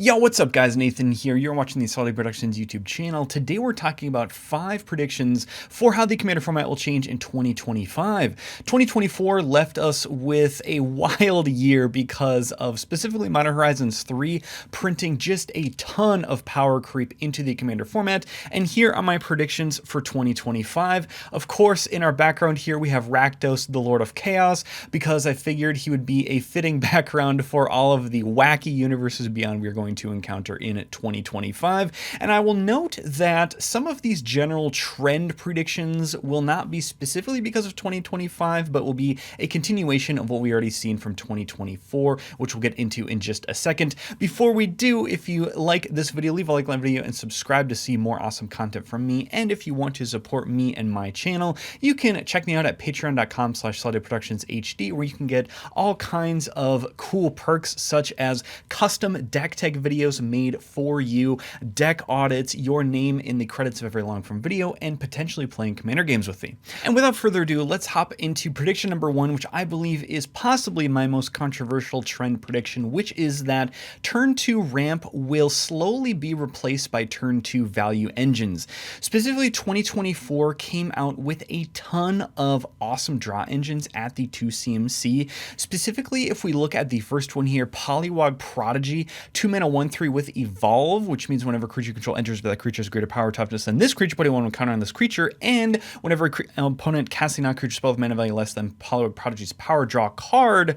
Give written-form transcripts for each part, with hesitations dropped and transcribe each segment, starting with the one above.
Yo, what's up guys? Nathan here. You're watching the Solid Productions YouTube channel. Today we're talking about 5 predictions for how the Commander format will change in 2025. 2024 left us with a wild year because of specifically Modern Horizons 3 printing just a ton of power creep into the Commander format. And here are my predictions for 2025. Of course, in our background here we have Rakdos, the Lord of Chaos, because I figured he would be a fitting background for all of the wacky universes beyond we're going to encounter in 2025. And I will note that some of these general trend predictions will not be specifically because of 2025, but will be a continuation of what we already seen from 2024, which we'll get into in just a second. Before we do, if you like this video, leave a like on the video and subscribe to see more awesome content from me. And if you want to support me and my channel, you can check me out at patreon.com/solidproductionshd, where you can get all kinds of cool perks such as custom deck tech videos made for you, deck audits, your name in the credits of every long form video, and potentially playing Commander games with me. And without further ado, let's hop into prediction number 1, which I believe is possibly my most controversial trend prediction, which is that turn 2 ramp will slowly be replaced by turn 2 value engines. Specifically, 2024 came out with a ton of awesome draw engines at the 2CMC. Specifically, if we look at the first one here, Polywog Prodigy, 2-mana 1/3 with Evolve, which means whenever a creature you control enters, but that creature has greater power toughness than this creature, putting one counter on this creature, and whenever an opponent casting non-creature spell with mana value less than Polywog Prodigy's power, draw a card.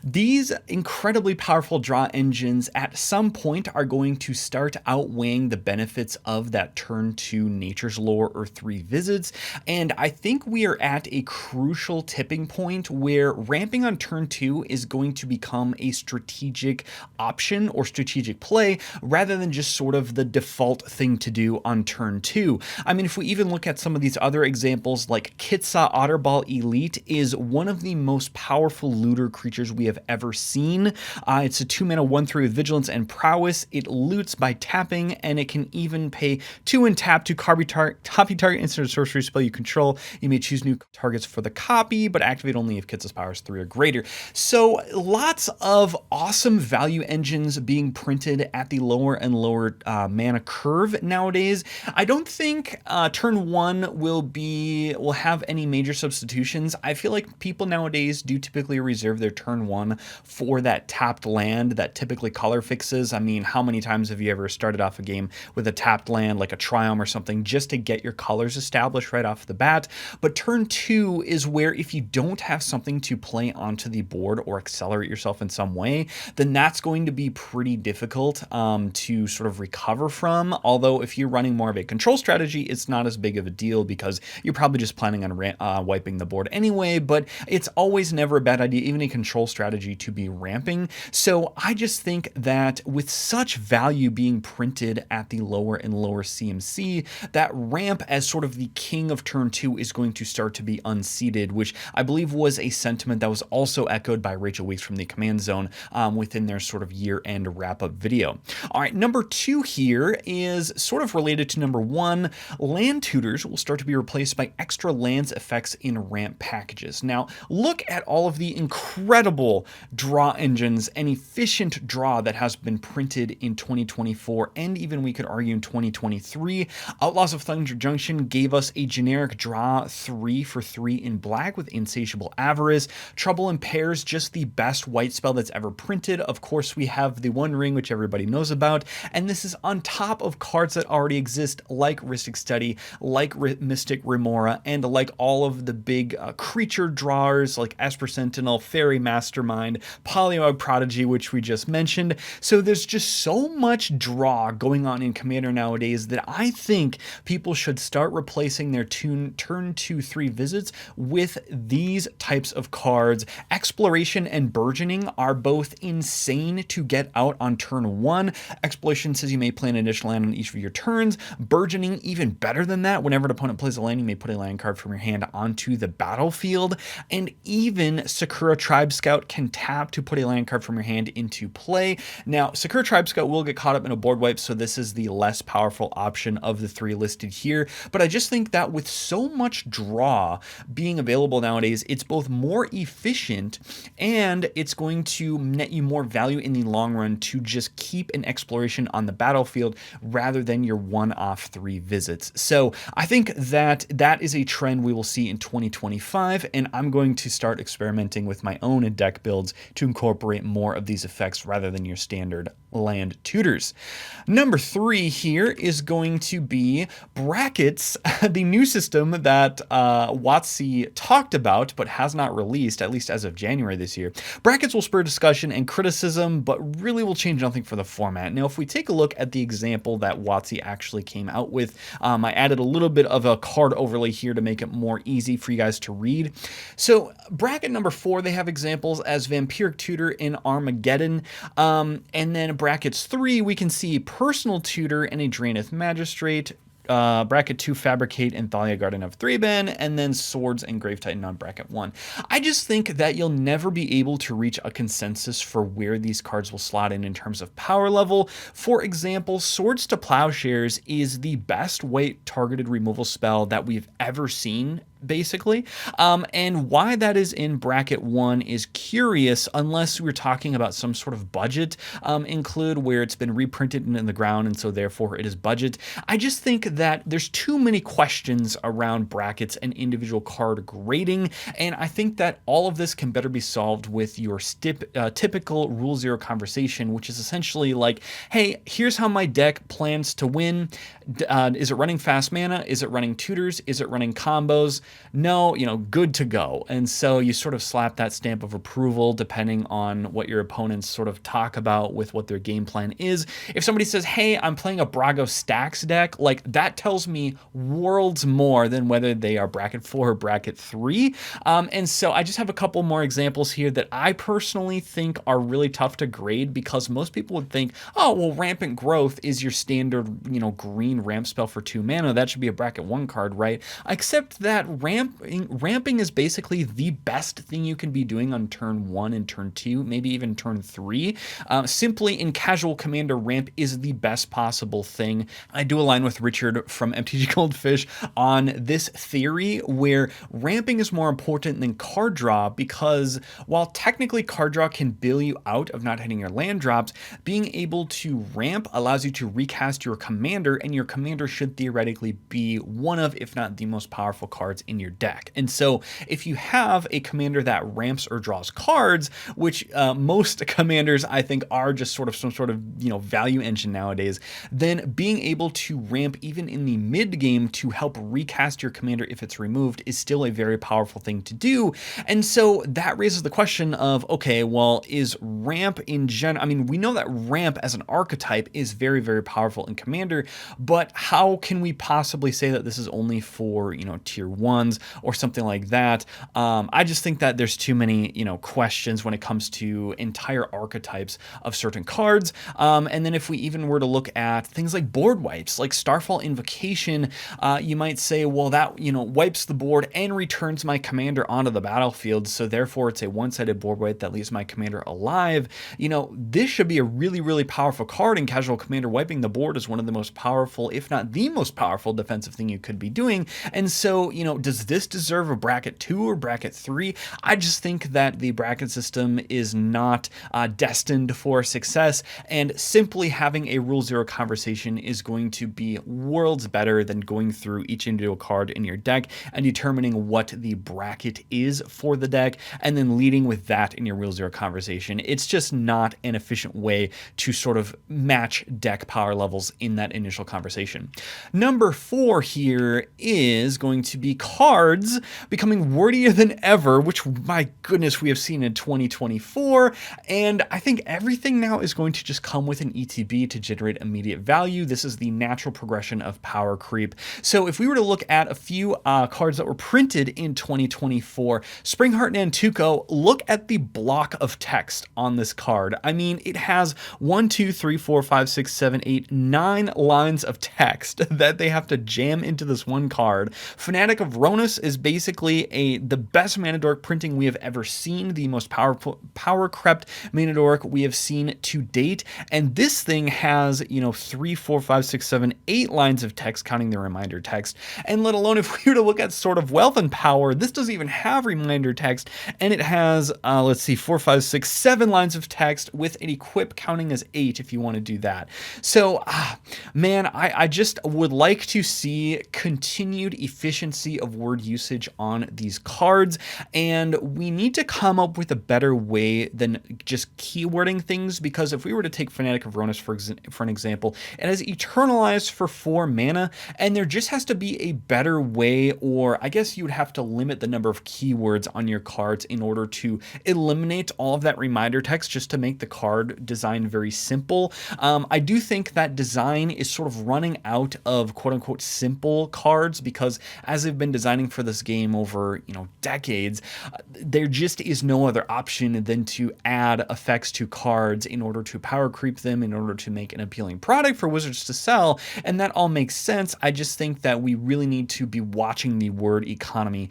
These incredibly powerful draw engines at some point are going to start outweighing the benefits of that turn 2 Nature's Lore or 3 visits, and I think we are at a crucial tipping point where ramping on turn 2 is going to become a strategic option or strategic play rather than just sort of the default thing to do on turn 2. I mean, if we even look at some of these other examples, like Kitsa Otterball Elite is one of the most powerful looter creatures we have ever seen. It's a 2-mana 1/3 with Vigilance and Prowess. It loots by tapping, and it can even pay 2 and tap to copy target instant or sorcery spell you control. You may choose new targets for the copy, but activate only if Kitsa's power is 3 or greater. So lots of awesome value engines being printed at the lower and lower mana curve nowadays. I don't think turn 1 will have any major substitutions. I feel like people nowadays do typically reserve their turn 1 for that tapped land that typically color fixes. I mean, how many times have you ever started off a game with a tapped land like a Triumph or something just to get your colors established right off the bat? But turn 2 is where if you don't have something to play onto the board or accelerate yourself in some way, then that's going to be pretty difficult to sort of recover from. Although if you're running more of a control strategy, it's not as big of a deal because you're probably just planning on wiping the board anyway, but it's always never a bad idea, even a control strategy, to be ramping. So I just think that with such value being printed at the lower and lower CMC, that ramp as sort of the king of turn 2 is going to start to be unseated, which I believe was a sentiment that was also echoed by Rachel Weeks from the Command Zone within their sort of year-end wrap-up video. All right, number 2 here is sort of related to number 1. Land tutors will start to be replaced by extra lands effects in ramp packages. Now, look at all of the incredible draw engines and efficient draw that has been printed in 2024, and even we could argue in 2023. Outlaws of Thunder Junction gave us a generic draw 3 for 3 in black with Insatiable Avarice. Trouble in Pairs, just the best white spell that's ever printed. Of course, we have the One Ring, which everybody knows about, and this is on top of cards that already exist, like Rhystic Study, like Mystic Remora, and like all of the big creature drawers like Esper Sentinel, Fairy Mastermind, Polywog Prodigy, which we just mentioned. So there's just so much draw going on in Commander nowadays that I think people should start replacing their turn 2/3 visits with these types of cards. Exploration and Burgeoning are both insane to get out on turn 1. Exploration says you may play an additional land on each of your turns. Burgeoning, even better than that. Whenever an opponent plays a land, you may put a land card from your hand onto the battlefield. And even Sakura Tribe Scout can tap to put a land card from your hand into play. Now, Sakura Tribe Scout will get caught up in a board wipe, so this is the less powerful option of the 3 listed here. But I just think that with so much draw being available nowadays, it's both more efficient and it's going to net you more value in the long run to just just keep an exploration on the battlefield rather than your one-off 3 visits. So I think that that is a trend we will see in 2025, and I'm going to start experimenting with my own deck builds to incorporate more of these effects rather than your standard land tutors. Number 3 here is going to be brackets, the new system that WotC talked about but has not released, at least as of January this year. Brackets will spur discussion and criticism, but really will change nothing for the format. Now, if we take a look at the example that WotC actually came out with, I added a little bit of a card overlay here to make it more easy for you guys to read. So bracket number 4, they have examples as Vampiric Tutor in Armageddon, and then brackets 3, we can see Personal Tutor and a Draenith Magistrate. Bracket 2, Fabricate and Thalia Garden of Thraben, and then Swords and Grave Titan on bracket 1. I just think that you'll never be able to reach a consensus for where these cards will slot in terms of power level. For example, Swords to Plowshares is the best weight targeted removal spell that we've ever seen, basically. And why that is in bracket 1 is curious, unless we're talking about some sort of budget include where it's been reprinted in the ground and so therefore it is budget. I just think that there's too many questions around brackets and individual card grading, and I think that all of this can better be solved with your typical Rule 0 conversation, which is essentially like, hey, here's how my deck plans to win. Is it running fast mana? Is it running tutors? Is it running combos? No, good to go. And so you sort of slap that stamp of approval depending on what your opponents sort of talk about with what their game plan is. If somebody says, hey, I'm playing a Brago Stacks deck, like that tells me worlds more than whether they are bracket 4 or bracket 3. And so I just have a couple more examples here that I personally think are really tough to grade, because most people would think, oh, well, Rampant Growth is your standard, green ramp spell for 2 mana. That should be a bracket 1 card, right? Except that ramping is basically the best thing you can be doing on turn 1 and turn 2, maybe even turn 3. Simply in casual commander, ramp is the best possible thing. I do align with Richard from MTG Goldfish on this theory where ramping is more important than card draw, because while technically card draw can bail you out of not hitting your land drops, being able to ramp allows you to recast your commander, and your commander should theoretically be one of, if not the most powerful cards in your deck. And so if you have a commander that ramps or draws cards, which most commanders I think are just sort of some sort of value engine nowadays, then being able to ramp even in the mid game to help recast your commander if it's removed is still a very powerful thing to do. And so that raises the question of, okay, well, is ramp in general, I mean, we know that ramp as an archetype is very, very powerful in commander, but how can we possibly say that this is only for tier 1s or something like that? I just think that there's too many questions when it comes to entire archetypes of certain cards. And then if we even were to look at things like board wipes, like Starfall Invocation, you might say, well, that wipes the board and returns my commander onto the battlefield, so therefore it's a one-sided board wipe that leaves my commander alive. This should be a really, really powerful card in casual commander. Wiping the board is one of the most powerful, if not the most powerful defensive thing you could be doing. And so, does this deserve a bracket 2 or bracket 3? I just think that the bracket system is not destined for success, and simply having a Rule 0 conversation is going to be worlds better than going through each individual card in your deck and determining what the bracket is for the deck and then leading with that in your Rule 0 conversation. It's just not an efficient way to sort of match deck power levels in that initial conversation. Number 4 here is going to be cards becoming wordier than ever, which, my goodness, we have seen in 2024. And I think everything now is going to just come with an ETB to generate immediate value. This is the natural progression of power creep. So if we were to look at a few cards that were printed in 2024, Springheart Nantuko, look at the block of text on this card. I mean, it has 1, 2, 3, 4, 5, 6, 7, 8, 9 lines of text that they have to jam into this one card. Fanatic of Ronus is basically the best mana dork printing we have ever seen, the most power crept mana dork we have seen to date. And this thing has, 3, 4, 5, 6, 7, 8 lines of text, counting the reminder text. And let alone if we were to look at Sword of Wealth and Power, this doesn't even have reminder text, and it has, let's see, 4, 5, 6, 7 lines of text with an equip counting as 8 if you want to do that. So, man, I just would like to see continued efficiency of word usage on these cards, and we need to come up with a better way than just keywording things, because if we were to take Fanatic of Ronus for an example, it has Eternalized for 4 mana, and there just has to be a better way, or I guess you would have to limit the number of keywords on your cards in order to eliminate all of that reminder text, just to make the card design very simple. I do think that design is sort of running out of quote-unquote simple cards, because as they've been designing for this game over decades, there just is no other option than to add effects to cards in order to power creep them, in order to make an appealing product for Wizards to sell, and that all makes sense. I just think that we really need to be watching the word economy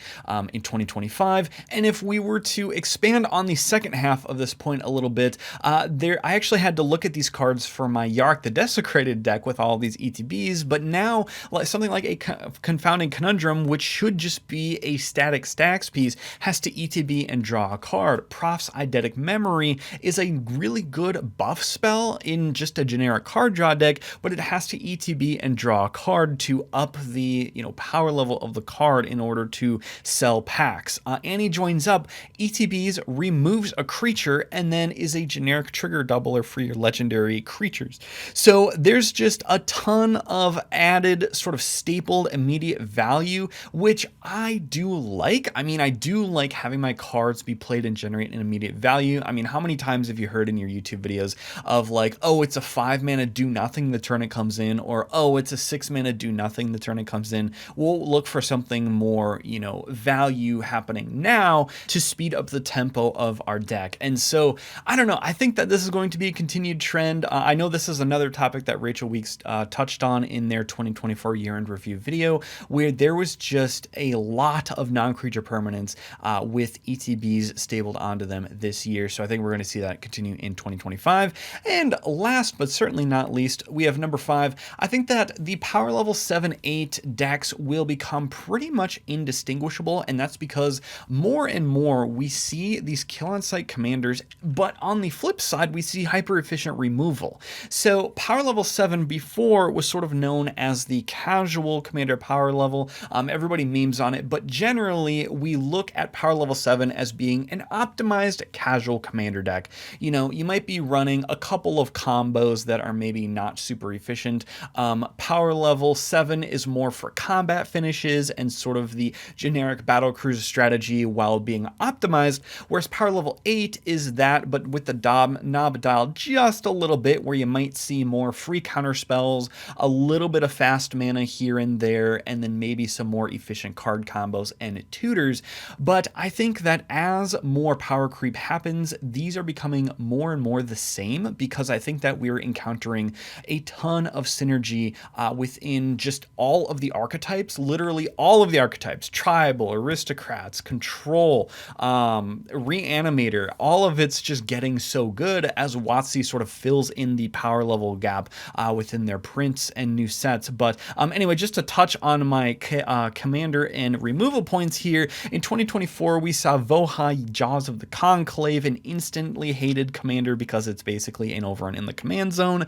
in 2025. And if we were to expand on the second half of this point a little bit, I actually had to look at these cards for my Yark the Desecrated deck with all these ETBs, but now something like a Confounding Conundrum, which should just be a static stacks piece, has to ETB and draw a card. Prof's Eidetic Memory is a really good buff spell in just a generic card draw deck, but it has to ETB and draw a card to up the power level of the card in order to sell packs. Annie Joins Up ETBs, removes a creature, and then is a generic trigger doubler for your legendary creatures. So there's just a ton of added sort of stapled immediate value, which I do like. I mean, I do like having my cards be played and generate an immediate value. I mean, how many times have you heard in your YouTube videos of like, oh, it's a 5 mana do nothing the turn it comes in, or oh, it's a 6 mana do nothing the turn it comes in. We'll look for something more, value happening now to speed up the tempo of our deck. And so, I don't know, I think that this is going to be a continued trend. I know this is another topic that Rachel Weeks touched on in their 2024 year-end review video, where there was just a lot of non-creature permanents with ETBs stapled onto them this year. So I think we're going to see that continue in 2025. And last but certainly not least, we have number 5. I think that the power level 7-8 decks will become pretty much indistinguishable, and that's because more and more we see these kill on sight commanders, but on the flip side we see hyper efficient removal. So power level 7 before was sort of known as the casual commander power level. Everybody memes on it, but generally we look at power level 7 as being an optimized casual commander deck. You might be running a couple of combos that are maybe not super efficient. Power level 7 is more for combat finishes and sort of the generic battle cruiser strategy while being optimized, whereas power level 8 is that, but with the knob dialed just a little bit, where you might see more free counter spells, a little bit of fast mana here and there, and then maybe some more efficient card combos and tutors. But I think that as more power creep happens, these are becoming more and more the same, because I think that we're encountering a ton of synergy within just all of the archetypes, literally all of the archetypes: tribal, aristocrats, control, reanimator. All of it's just getting so good as WotC sort of fills in the power level gap within their prints and new sets. But anyway, just to touch on my commander and removal points here, in 2024 we saw Vohai, Jaws of the Conclave, an instantly hated commander because it's basically an overrun in the command zone.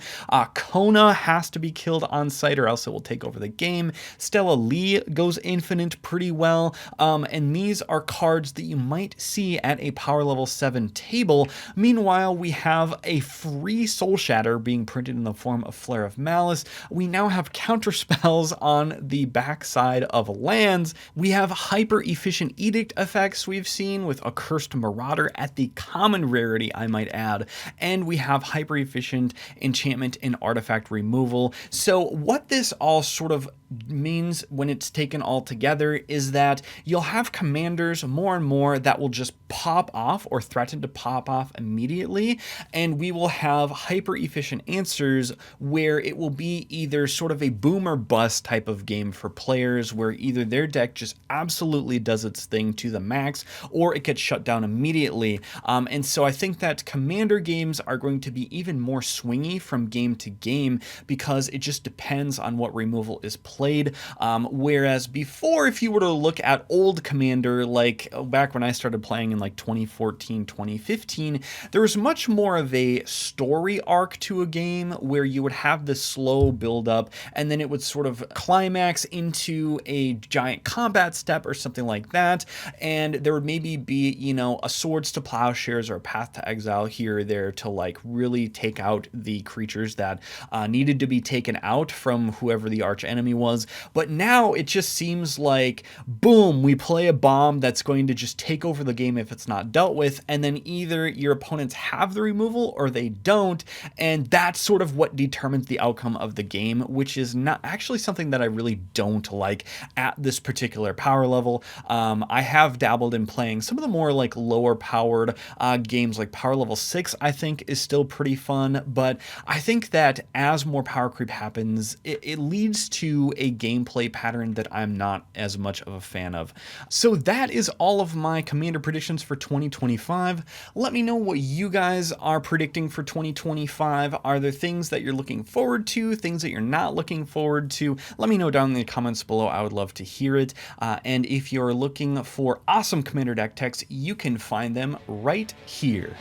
Kona has to be killed on site or else it will take over the game. Stella Lee goes infinite pretty well, and these are cards that you might see at a power level 7 table. Meanwhile, we have a free Soul Shatter being printed in the form of Flare of Malice. We now have counter spells on the backside of lands. We have hyper efficient edict effects we've seen with Accursed Marauder at the common rarity, I might add, and we have hyper efficient enchantment and artifact removal. So what this all sort of means when it's taken all together is that you'll have commanders more and more that will just pop off or threaten to pop off immediately, and we will have hyper efficient answers where it will be be either sort of a boom or bust type of game for players where either their deck just absolutely does its thing to the max or it gets shut down immediately. And so I think that commander games are going to be even more swingy from game to game because it just depends on what removal is played. Whereas before, if you were to look at old commander, like back when I started playing in like 2014, 2015, there was much more of a story arc to a game where you would have this slow build up and then it would sort of climax into a giant combat step or something like that. And there would maybe be, you know, a swords to plowshares or a path to exile here or there to like really take out the creatures that needed to be taken out from whoever the arch enemy was. But now it just seems like, boom, we play a bomb that's going to just take over the game if it's not dealt with, and then either your opponents have the removal or they don't, and that's sort of what determines the outcome of the game, which is not actually something that I really don't like at this particular power level. I have dabbled in playing some of the more like lower powered games, like power level 6 I think is still pretty fun, but I think that as more power creep happens, it leads to a gameplay pattern that I'm not as much of a fan of. So that is all of my commander predictions for 2025. Let me know what you guys are predicting for 2025. Are there things that you're looking forward to, things that you're not looking forward to? Let me know down in the comments below. I would love to hear it. And if you're looking for awesome commander deck techs, you can find them right here.